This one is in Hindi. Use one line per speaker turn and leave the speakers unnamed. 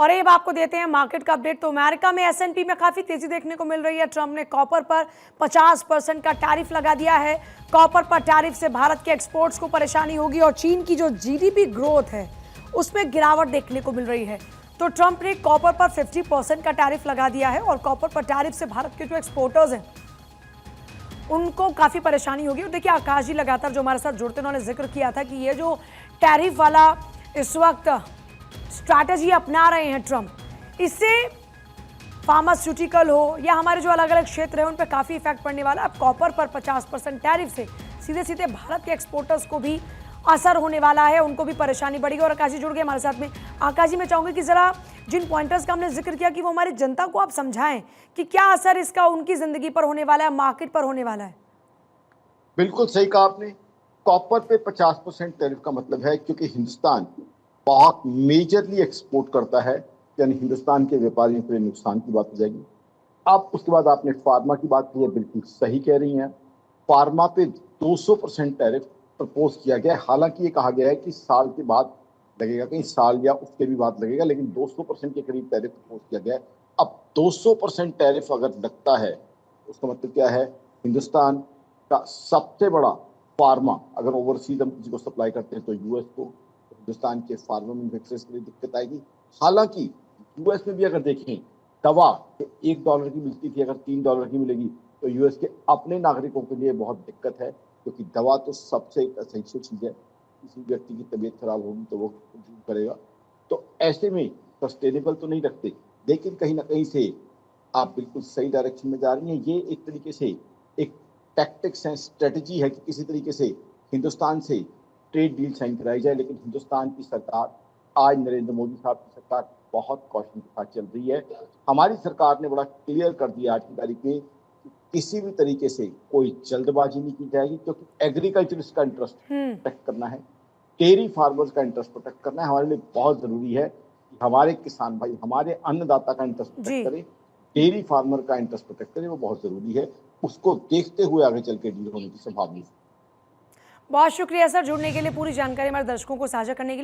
और अब आपको देते हैं मार्केट का अपडेट। तो अमेरिका में S&P में काफी तेजी देखने को मिल रही है। ट्रंप ने कॉपर पर 50% का टैरिफ लगा दिया है। कॉपर पर टैरिफ से भारत के एक्सपोर्ट्स को परेशानी होगी और चीन की जो GDP ग्रोथ है उसमें गिरावट देखने को मिल रही है। तो ट्रंप ने कॉपर पर 50% का टैरिफ लगा दिया है और कॉपर पर टैरिफ से भारत के जो एक्सपोर्टर्स हैं उनको काफी परेशानी होगी। और देखिए आकाश जी लगातार जो हमारे साथ जुड़ते उन्होंने जिक्र किया था कि ये जो टैरिफ वाला इस वक्त स्ट्रैटेजी अपना रहे हैं ट्रंप, इससे फार्मास्यूटिकल हो या हमारे जो अलग अलग क्षेत्र हैं उन पर काफ़ी इफेक्ट पड़ने वाला है। अब कॉपर पर 50% टैरिफ से सीधे सीधे भारत के एक्सपोर्टर्स को भी असर होने वाला है, उनको भी परेशानी बढ़ेगी। और आकाश जी जुड़ गए हमारे साथ में। आकाश जी, मैं चाहूँगी कि ज़रा जिन पॉइंटर्स का हमने जिक्र किया कि वो हमारी जनता को आप समझाएं कि क्या असर इसका उनकी ज़िंदगी पर होने वाला है, मार्केट पर होने वाला है।
बिल्कुल सही कहा आपने। कॉपर पे 50% टैरिफ का मतलब है क्योंकि हिंदुस्तान बहुत मेजरली एक्सपोर्ट करता है, यानी हिंदुस्तान के व्यापारियों के लिए नुकसान की बात हो जाएगी। अब उसके बाद आपने फार्मा की बात की है, बिल्कुल सही कह रही हैं। फार्मा पे 200% टैरिफ प्रपोज किया गया है। हालांकि ये कहा गया है कि साल के बाद लगेगा, कहीं साल या उसके भी बाद लगेगा, लेकिन 200% के करीब टैरिफ प्रपोज किया गया है। अब 200% टैरिफ अगर लगता है उसका मतलब क्या है? हिंदुस्तान का सबसे बड़ा फार्मा अगर ओवरसीज हम किसी को सप्लाई करते हैं तो यूएस को, तो हिंदुस्तान के फार्मा मैन्युफैक्चरर्स के लिए दिक्कत आएगी। हालांकि यूएस में भी अगर देखें, दवा $1 की मिलती थी, अगर $3 की मिलेगी तो यूएस के अपने नागरिकों के लिए बहुत दिक्कत है, क्योंकि दवा तो सबसे एसेंशियल चीज़ है। किसी व्यक्ति की तबीयत खराब होगी तो वो कंज्यूम करेगा। तो ऐसे में सस्टेनेबल तो नहीं रखते, लेकिन कहीं ना कहीं से आप बिल्कुल सही डायरेक्शन में जा रही हैं। ये एक तरीके से एक टैक्टिक्स है, स्ट्रेटजी है कि किसी तरीके से हिंदुस्तान से ट्रेड डील साइन कराई जाए। लेकिन हिंदुस्तान की सरकार, आज नरेंद्र मोदी साहब की सरकार बहुत कॉशन के साथ चल रही है। हमारी सरकार ने बड़ा क्लियर कर दिया आज की तारीख में कि किसी भी तरीके से कोई जल्दबाजी नहीं की जाएगी, क्योंकि एग्रीकल्चरिस्ट का इंटरेस्ट प्रोटेक्ट करना है, डेयरी फार्मर्स का इंटरेस्ट प्रोटेक्ट करना है। हमारे लिए बहुत जरूरी है कि हमारे किसान भाई, हमारे अन्नदाता का इंटरेस्ट प्रोटेक्ट करें, डेयरी फार्मर का इंटरेस्ट प्रोटेक्ट करें, वो बहुत जरूरी है। उसको देखते हुए आगे चल के डील होने की संभावना है।
बहुत शुक्रिया सर जुड़ने के लिए, पूरी जानकारी हमारे दर्शकों को साझा करने के लिए।